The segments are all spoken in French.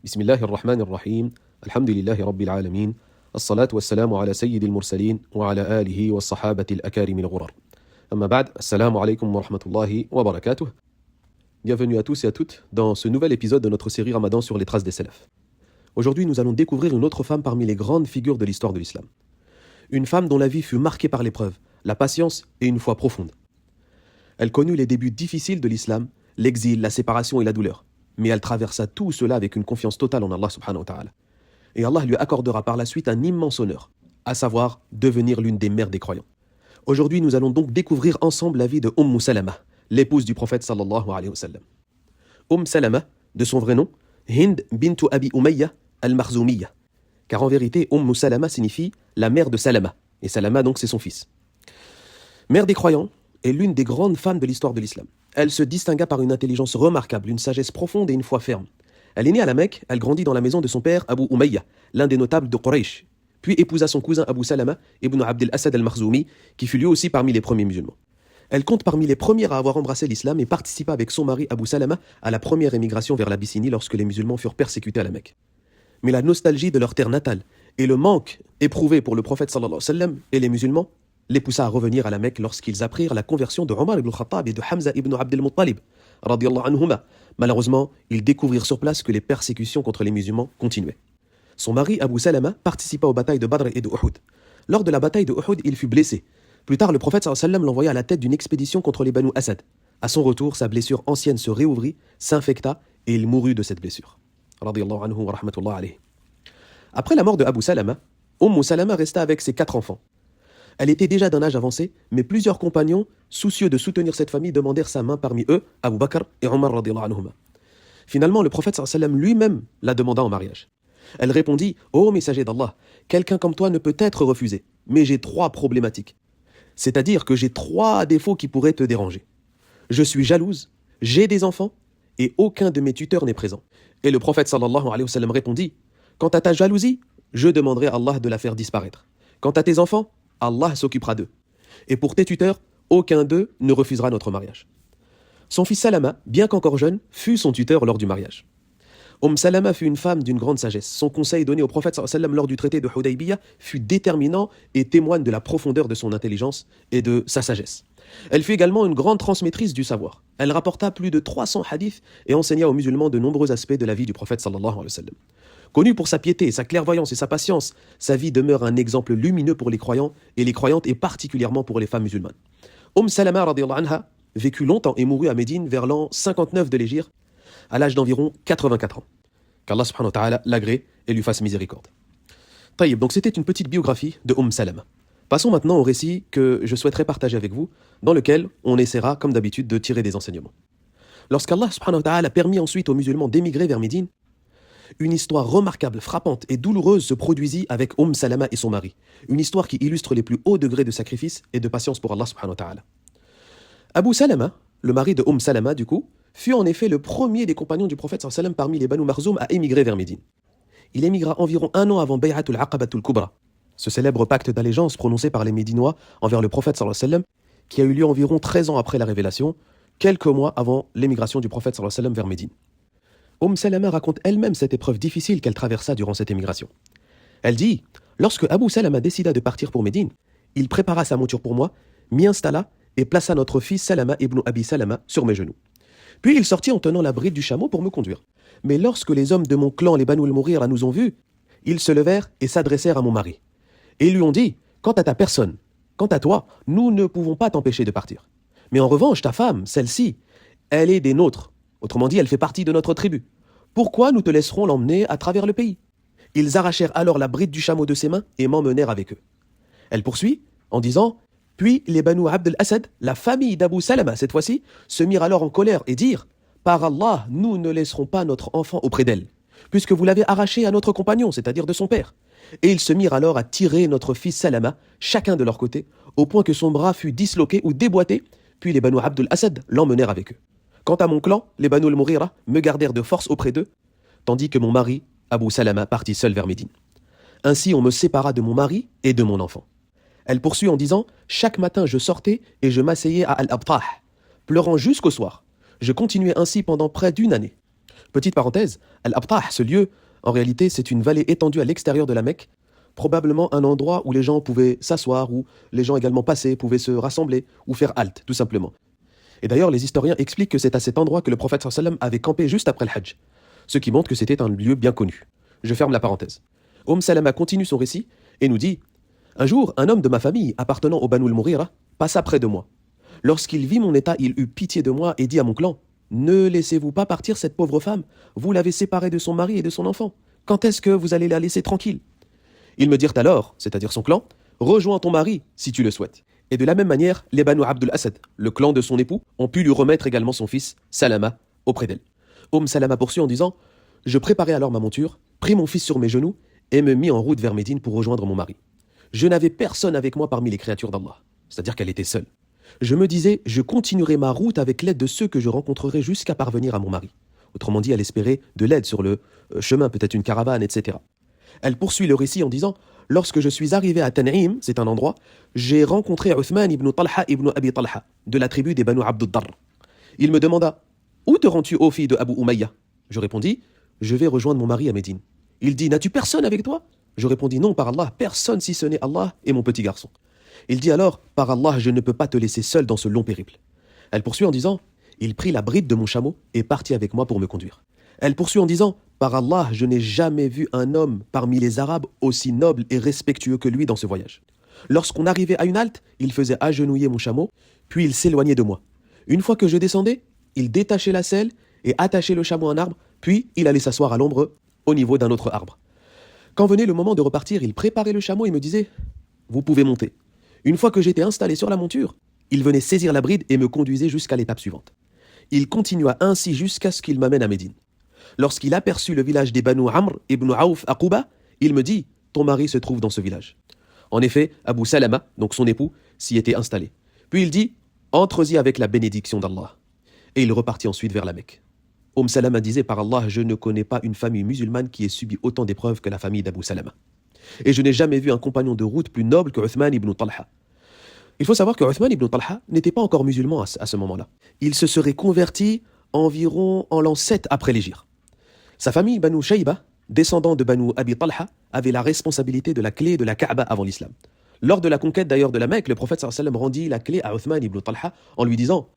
بسم الله الرحمن الرحيم الحمد لله رب العالمين الصلاة والسلام على سيد المرسلين وعلى آله والصحابة الأكارم الغرر أما بعد السلام عليكم ورحمة الله وبركاته. Bienvenue à tous et à toutes dans ce nouvel épisode de notre série Ramadan sur les traces des Salaf. Aujourd'hui, nous allons découvrir une autre femme parmi les grandes figures de l'histoire de l'islam. Une femme dont la vie fut marquée par l'épreuve, la patience et une foi profonde. Elle connut les débuts difficiles de l'islam, l'exil, la séparation et la douleur. Mais elle traversa tout cela avec une confiance totale en Allah subhanahu wa ta'ala. Et Allah lui accordera par la suite un immense honneur, à savoir devenir l'une des mères des croyants. Aujourd'hui, nous allons donc découvrir ensemble la vie de Salama, l'épouse du prophète sallallahu alayhi wa sallam. Salama, de son vrai nom, Hind bintu Abi Umayya al-Makhzoumiyya. Car en vérité, Salama signifie la mère de Salama. Et Salama, donc, c'est son fils. Mère des croyants est l'une des grandes femmes de l'histoire de l'islam. Elle se distingua par une intelligence remarquable, une sagesse profonde et une foi ferme. Elle est née à la Mecque, elle grandit dans la maison de son père Abu Umayya, l'un des notables de Quraysh, puis épousa son cousin Abu Salama ibn Abd al-Asad al-Makhzoumi, qui fut lui aussi parmi les premiers musulmans. Elle compte parmi les premières à avoir embrassé l'islam et participa avec son mari Abu Salama à la première émigration vers l'Abyssinie lorsque les musulmans furent persécutés à la Mecque. Mais la nostalgie de leur terre natale et le manque éprouvé pour le prophète sallallahu alayhi wa sallam et les musulmans les poussa à revenir à la Mecque lorsqu'ils apprirent la conversion de Omar ibn al-Khattab et de Hamza ibn Abd al-Muttalib, radiyallahu anhuma. Malheureusement, ils découvrirent sur place que les persécutions contre les musulmans continuaient. Son mari Abu Salama participa aux batailles de Badr et de Uhud. Lors de la bataille de Uhud, il fut blessé. Plus tard, le prophète sallallahu alayhi wa sallam l'envoya à la tête d'une expédition contre les Banu Asad. À son retour, sa blessure ancienne se réouvrit, s'infecta et il mourut de cette blessure. Radiyallahu anhu wa rahmatullah alayhi. Après la mort de Abu Salama, Salama resta avec ses 4 enfants. Elle était déjà d'un âge avancé, mais plusieurs compagnons, soucieux de soutenir cette famille, demandèrent sa main, parmi eux, Abu Bakr et Omar radiyallahu anhuma. Finalement, le prophète sallallahu alayhi wa sallam lui-même la demanda en mariage. Elle répondit: « Ô messager d'Allah, quelqu'un comme toi ne peut être refusé, mais j'ai 3 problématiques. C'est-à-dire que j'ai 3 défauts qui pourraient te déranger. Je suis jalouse, j'ai des enfants, et aucun de mes tuteurs n'est présent. » Et le prophète sallallahu alayhi wa sallam répondit: « Quant à ta jalousie, je demanderai à Allah de la faire disparaître. Quant à tes enfants, Allah s'occupera d'eux. Et pour tes tuteurs, aucun d'eux ne refusera notre mariage. » Son fils Salama, bien qu'encore jeune, fut son tuteur lors du mariage. Salama fut une femme d'une grande sagesse. Son conseil donné au prophète sallallahu alayhi wa sallam lors du traité de Hudaybiyah fut déterminant et témoigne de la profondeur de son intelligence et de sa sagesse. Elle fut également une grande transmettrice du savoir. Elle rapporta plus de 300 hadiths et enseigna aux musulmans de nombreux aspects de la vie du prophète sallallahu alayhi wa sallam. Connue pour sa piété, sa clairvoyance et sa patience, sa vie demeure un exemple lumineux pour les croyants et les croyantes et particulièrement pour les femmes musulmanes. Salama radiyallahu anha vécut longtemps et mourut à Médine vers l'an 59 de l'Hégire, à l'âge d'environ 84 ans. Qu'Allah subhanahu wa ta'ala l'agrée et lui fasse miséricorde. Taïb, donc c'était une petite biographie de Salama. Passons maintenant au récit que je souhaiterais partager avec vous, dans lequel on essaiera, comme d'habitude, de tirer des enseignements. Lorsqu'Allah subhanahu wa ta'ala permit ensuite aux musulmans d'émigrer vers Médine, une histoire remarquable, frappante et douloureuse se produisit avec Salama et son mari. Une histoire qui illustre les plus hauts degrés de sacrifice et de patience pour Allah subhanahu wa ta'ala. Abu Salama, le mari de Salama du coup, fut en effet le premier des compagnons du prophète sallallahu alayhi wa sallam parmi les Banu Makhzoum à émigrer vers Médine. Il émigra environ 1 an avant Bay'atul Aqabatul Kubra, ce célèbre pacte d'allégeance prononcé par les Médinois envers le prophète sallallahu alayhi wa sallam, qui a eu lieu environ 13 ans après la révélation, quelques mois avant l'émigration du prophète sallallahu alayhi wa sallam vers Médine. Salama raconte elle-même cette épreuve difficile qu'elle traversa durant cette émigration. Elle dit: « Lorsque Abu Salama décida de partir pour Médine, il prépara sa monture pour moi, m'y installa et plaça notre fils Salama ibn Abi Salama sur mes genoux. Puis il sortit en tenant la bride du chameau pour me conduire. Mais lorsque les hommes de mon clan, les Banu al-Mughira, nous ont vus, ils se levèrent et s'adressèrent à mon mari. Et ils lui ont dit: « Quant à ta personne, quant à toi, nous ne pouvons pas t'empêcher de partir. Mais en revanche, ta femme, celle-ci, elle est des nôtres. Autrement dit, elle fait partie de notre tribu. Pourquoi nous te laisserons l'emmener à travers le pays ?» Ils arrachèrent alors la bride du chameau de ses mains et m'emmenèrent avec eux. Elle poursuit en disant: « Puis les Banu Abd al-Asad, la famille d'Abu Salama cette fois-ci, se mirent alors en colère et dirent: « Par Allah, nous ne laisserons pas notre enfant auprès d'elle, puisque vous l'avez arraché à notre compagnon, c'est-à-dire de son père. » Et ils se mirent alors à tirer notre fils Salama, chacun de leur côté, au point que son bras fut disloqué ou déboîté, puis les Banu Abd al-Asad l'emmenèrent avec eux. Quant à mon clan, les Banu al-Mughira me gardèrent de force auprès d'eux, tandis que mon mari, Abu Salama, partit seul vers Médine. Ainsi on me sépara de mon mari et de mon enfant. Elle poursuit en disant: « Chaque matin je sortais et je m'asseyais à Al-Abtah, pleurant jusqu'au soir. Je continuais ainsi pendant près d'1 année. Petite parenthèse, Al-Abtah, ce lieu, en réalité, c'est une vallée étendue à l'extérieur de la Mecque, probablement un endroit où les gens pouvaient s'asseoir, où les gens également passaient, pouvaient se rassembler ou faire halte, tout simplement. Et d'ailleurs, les historiens expliquent que c'est à cet endroit que le prophète sallam avait campé juste après le Hajj, ce qui montre que c'était un lieu bien connu. Je ferme la parenthèse. Salama continue son récit et nous dit « Un jour, un homme de ma famille appartenant au Banu al-Mughira passa près de moi. Lorsqu'il vit mon état, il eut pitié de moi et dit à mon clan « Ne laissez-vous pas partir cette pauvre femme, vous l'avez séparée de son mari et de son enfant. Quand est-ce que vous allez la laisser tranquille ?» Ils me dirent alors, c'est-à-dire son clan, « Rejoins ton mari si tu le souhaites. » Et de la même manière, les Banu Abdul Asad, le clan de son époux, ont pu lui remettre également son fils, Salama, auprès d'elle. Salama poursuit en disant « Je préparai alors ma monture, pris mon fils sur mes genoux et me mis en route vers Médine pour rejoindre mon mari. Je n'avais personne avec moi parmi les créatures d'Allah, c'est-à-dire qu'elle était seule. Je me disais, je continuerai ma route avec l'aide de ceux que je rencontrerai jusqu'à parvenir à mon mari. Autrement dit, elle espérait de l'aide sur le chemin, peut-être une caravane, etc. Elle poursuit le récit en disant « Lorsque je suis arrivé à Tan'im, c'est un endroit, j'ai rencontré Uthman ibn Talha ibn Abi Talha, de la tribu des Banu Abd ad-Darr. Il me demanda « Où te rends-tu, ô fille de Abu Umayya ?» Je répondis « Je vais rejoindre mon mari à Médine. » Il dit « N'as-tu personne avec toi ?» Je répondis « Non, par Allah, personne si ce n'est Allah et mon petit garçon. » Il dit alors « Par Allah, je ne peux pas te laisser seul dans ce long périple. » Elle poursuit en disant « Il prit la bride de mon chameau et partit avec moi pour me conduire. » Elle poursuit en disant « Par Allah, je n'ai jamais vu un homme parmi les Arabes aussi noble et respectueux que lui dans ce voyage. Lorsqu'on arrivait à une halte, il faisait agenouiller mon chameau, puis il s'éloignait de moi. Une fois que je descendais, il détachait la selle et attachait le chameau à un arbre, puis il allait s'asseoir à l'ombre au niveau d'un autre arbre. Quand venait le moment de repartir, il préparait le chameau et me disait « Vous pouvez monter. » Une fois que j'étais installé sur la monture, il venait saisir la bride et me conduisait jusqu'à l'étape suivante. Il continua ainsi jusqu'à ce qu'il m'amène à Médine. Lorsqu'il aperçut le village des Banu Amr ibn Aouf à Quba, il me dit « Ton mari se trouve dans ce village. » En effet, Abu Salama, donc son époux, s'y était installé. Puis il dit « Entre-y avec la bénédiction d'Allah. » Et il repartit ensuite vers la Mecque. Salama disait « Par Allah, je ne connais pas une famille musulmane qui ait subi autant d'épreuves que la famille d'Abu Salama. Et je n'ai jamais vu un compagnon de route plus noble que Uthman ibn Talha. » Il faut savoir que Uthman ibn Talha n'était pas encore musulman à ce moment-là. Il se serait converti environ en l'an 7 après l'Hégire. Sa famille Banu Shayba, descendant de Banu Abi Talha, avait la responsabilité de la clé de la Kaaba avant l'islam. Lors de la conquête d'ailleurs de la Mecque, le prophète sallallahu alayhi wa sallam rendit la clé à Uthman ibn Talha en lui disant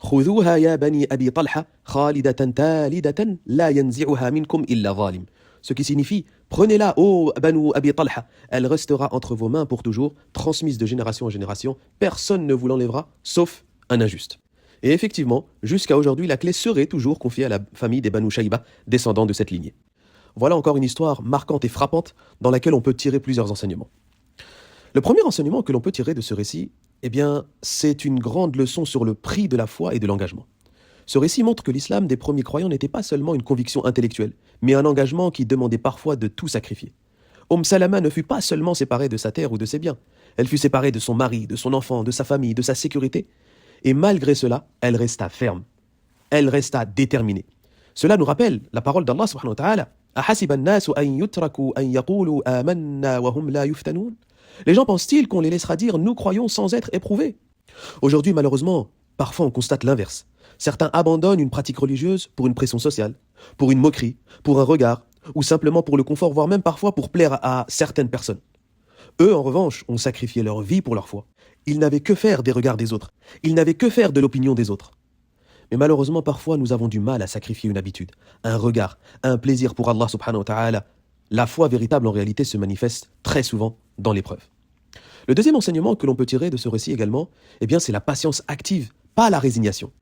Khudhuha ya bani Abi Talha khalidatan talidatan la yanzi'uha minkum illa zalim. Ce qui signifie prenez-la, ô Banu Abi Talha, elle restera entre vos mains pour toujours, transmise de génération en génération, personne ne vous l'enlèvera, sauf un injuste. Et effectivement, jusqu'à aujourd'hui, la clé serait toujours confiée à la famille des Banu Shayba, descendants de cette lignée. Voilà encore une histoire marquante et frappante dans laquelle on peut tirer plusieurs enseignements. Le premier enseignement que l'on peut tirer de ce récit, eh bien, c'est une grande leçon sur le prix de la foi et de l'engagement. Ce récit montre que l'islam des premiers croyants n'était pas seulement une conviction intellectuelle, mais un engagement qui demandait parfois de tout sacrifier. Salama ne fut pas seulement séparée de sa terre ou de ses biens, elle fut séparée de son mari, de son enfant, de sa famille, de sa sécurité, et malgré cela, elle resta ferme, elle resta déterminée. Cela nous rappelle la parole d'Allah subhanahu wa ta'ala. Les gens pensent-ils qu'on les laissera dire « nous croyons » sans être éprouvés? Aujourd'hui, malheureusement, parfois on constate l'inverse. Certains abandonnent une pratique religieuse pour une pression sociale, pour une moquerie, pour un regard, ou simplement pour le confort, voire même parfois pour plaire à certaines personnes. Eux, en revanche, ont sacrifié leur vie pour leur foi. Ils n'avaient que faire des regards des autres. Ils n'avaient que faire de l'opinion des autres. Mais malheureusement, parfois, nous avons du mal à sacrifier une habitude, un regard, un plaisir pour Allah subhanahu wa ta'ala. La foi véritable, en réalité, se manifeste très souvent dans l'épreuve. Le deuxième enseignement que l'on peut tirer de ce récit également, eh bien, c'est la patience active, pas la résignation.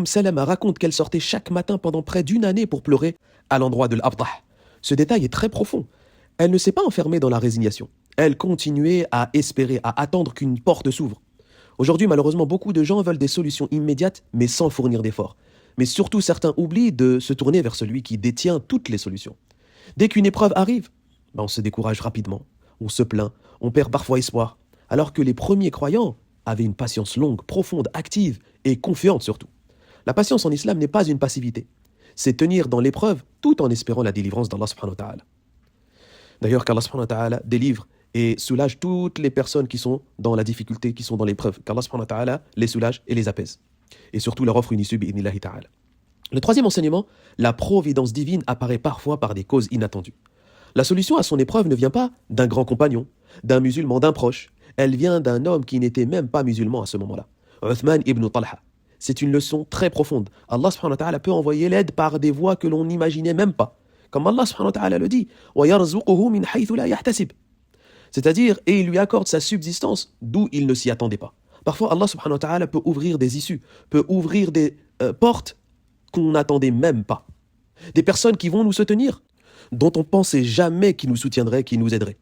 Salama raconte qu'elle sortait chaque matin pendant près d'une année pour pleurer à l'endroit de l'Abtah. Ce détail est très profond. Elle ne s'est pas enfermée dans la résignation. Elle continuait à espérer, à attendre qu'une porte s'ouvre. Aujourd'hui, malheureusement, beaucoup de gens veulent des solutions immédiates, mais sans fournir d'efforts. Mais surtout, certains oublient de se tourner vers celui qui détient toutes les solutions. Dès qu'une épreuve arrive, on se décourage rapidement, on se plaint, on perd parfois espoir, alors que les premiers croyants avaient une patience longue, profonde, active et confiante surtout. La patience en islam n'est pas une passivité. C'est tenir dans l'épreuve tout en espérant la délivrance d'Allah subhanahu wa ta'ala. D'ailleurs, qu'Allah subhanahu wa ta'ala délivre et soulage toutes les personnes qui sont dans la difficulté, qui sont dans l'épreuve. Qu'Allah subhanahu wa ta'ala les soulage et les apaise. Et surtout leur offre une issue bi'idhnillahi ta'ala. Le troisième enseignement, la providence divine apparaît parfois par des causes inattendues. La solution à son épreuve ne vient pas d'un grand compagnon, d'un musulman, d'un proche. Elle vient d'un homme qui n'était même pas musulman à ce moment-là. Uthman ibn Talha. C'est une leçon très profonde. Allah subhanahu wa ta'ala peut envoyer l'aide par des voies que l'on n'imaginait même pas. Comme Allah subhanahu wa ta'ala le dit, وَيَرْزُقُهُ مِنْ حَيْثُ لَا يَحْتَسِبُ. C'est-à-dire, et il lui accorde sa subsistance d'où il ne s'y attendait pas. Parfois, Allah subhanahu wa ta'ala peut ouvrir des issues, peut ouvrir des portes qu'on n'attendait même pas. Des personnes qui vont nous soutenir, dont on pensait jamais qu'ils nous soutiendraient, qu'ils nous aideraient.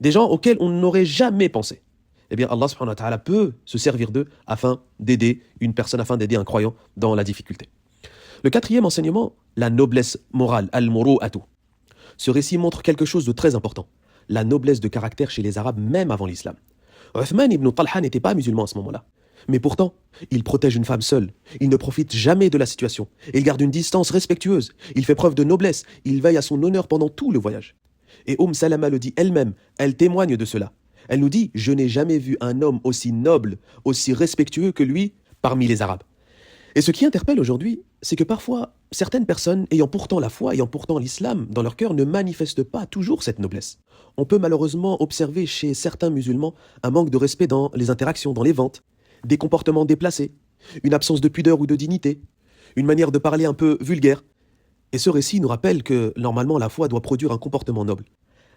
Des gens auxquels on n'aurait jamais pensé. Eh bien, Allah subhanahu wa ta'ala peut se servir d'eux afin d'aider une personne, afin d'aider un croyant dans la difficulté. Le quatrième enseignement, la noblesse morale, al-muru'atu. Ce récit montre quelque chose de très important, la noblesse de caractère chez les Arabes même avant l'islam. Uthman ibn Talha n'était pas musulman à ce moment-là. Mais pourtant, il protège une femme seule, il ne profite jamais de la situation, il garde une distance respectueuse, il fait preuve de noblesse, il veille à son honneur pendant tout le voyage. Et Salama le dit elle-même, elle témoigne de cela. Elle nous dit « Je n'ai jamais vu un homme aussi noble, aussi respectueux que lui parmi les Arabes. » Et ce qui interpelle aujourd'hui, c'est que parfois, certaines personnes ayant pourtant la foi, ayant pourtant l'islam dans leur cœur, ne manifestent pas toujours cette noblesse. On peut malheureusement observer chez certains musulmans un manque de respect dans les interactions, dans les ventes, des comportements déplacés, une absence de pudeur ou de dignité, une manière de parler un peu vulgaire. Et ce récit nous rappelle que, normalement, la foi doit produire un comportement noble.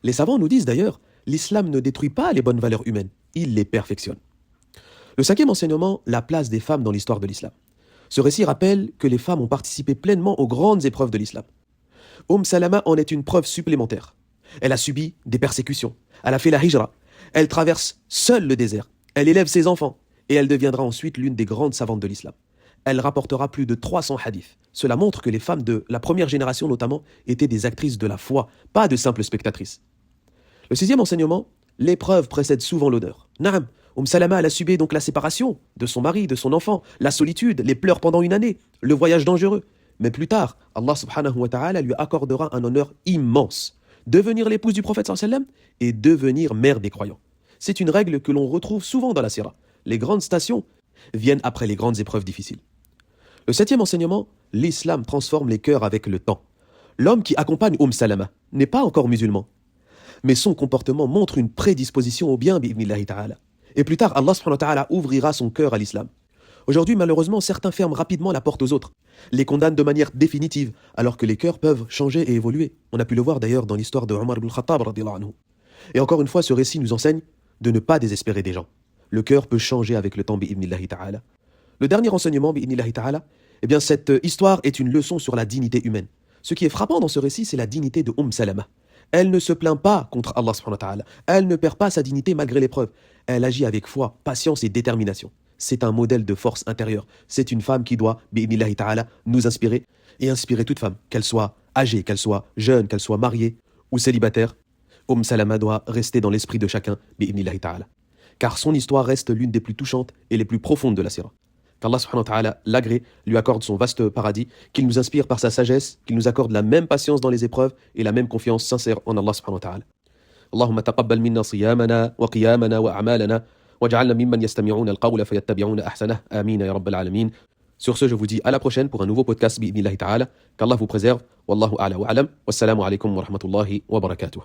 Les savants nous disent d'ailleurs, l'islam ne détruit pas les bonnes valeurs humaines, il les perfectionne. Le cinquième enseignement, la place des femmes dans l'histoire de l'islam. Ce récit rappelle que les femmes ont participé pleinement aux grandes épreuves de l'islam. Salama en est une preuve supplémentaire. Elle a subi des persécutions, elle a fait la hijra, elle traverse seule le désert, elle élève ses enfants, et elle deviendra ensuite l'une des grandes savantes de l'islam. Elle rapportera plus de 300 hadiths. Cela montre que les femmes de la première génération notamment étaient des actrices de la foi, pas de simples spectatrices. Le sixième enseignement, l'épreuve précède souvent l'honneur. Naam, Salama elle a subi donc la séparation de son mari, de son enfant, la solitude, les pleurs pendant une année, le voyage dangereux. Mais plus tard, Allah subhanahu wa ta'ala lui accordera un honneur immense. Devenir l'épouse du prophète sallallahu alayhi wa sallam et devenir mère des croyants. C'est une règle que l'on retrouve souvent dans la sira. Les grandes stations viennent après les grandes épreuves difficiles. Le septième enseignement, l'islam transforme les cœurs avec le temps. L'homme qui accompagne Salama n'est pas encore musulman, mais son comportement montre une prédisposition au bien, bi'idhnillahi ta'ala. Et plus tard, Allah subhanahu wa ta'ala ouvrira son cœur à l'islam. Aujourd'hui, malheureusement, certains ferment rapidement la porte aux autres, les condamnent de manière définitive, alors que les cœurs peuvent changer et évoluer. On a pu le voir d'ailleurs dans l'histoire de Omar ibn Khattab radiyallahu anhu. Et encore une fois, ce récit nous enseigne de ne pas désespérer des gens. Le cœur peut changer avec le temps, bi'idhnillahi ta'ala. Le dernier enseignement, bi'idhnillahi ta'ala, eh bien, cette histoire est une leçon sur la dignité humaine. Ce qui est frappant dans ce récit, c'est la dignité de Salama. Elle ne se plaint pas contre Allah subhanahu wa ta'ala. Elle ne perd pas sa dignité malgré l'épreuve. Elle agit avec foi, patience et détermination. C'est un modèle de force intérieure. C'est une femme qui doit, bi'idhnillahi ta'ala, nous inspirer et inspirer toute femme, qu'elle soit âgée, qu'elle soit jeune, qu'elle soit mariée ou célibataire. Salama doit rester dans l'esprit de chacun, bi'idhnillahi ta'ala. Car son histoire reste l'une des plus touchantes et les plus profondes de la sira. Qu'Allah subhanahu wa ta'ala l'agrée, lui accorde son vaste paradis, qu'il nous inspire par sa sagesse, qu'il nous accorde la même patience dans les épreuves et la même confiance sincère en Allah subhanahu wa ta'ala. Allahumma taqabbal minna siyamana wa qiyamana wa a'malana waj'alna mimman yastami'una al-qawla fayattabi'una ahsanah. Amin ya rabbal alamin. Sur ce, je vous dis à la prochaine pour un nouveau podcast bi'idhnillahi ta'ala. Qu'Allah vous préserve. Wallahu a'la wa a'lam. Wassalamu alaykum wa rahmatullahi wa barakatuh.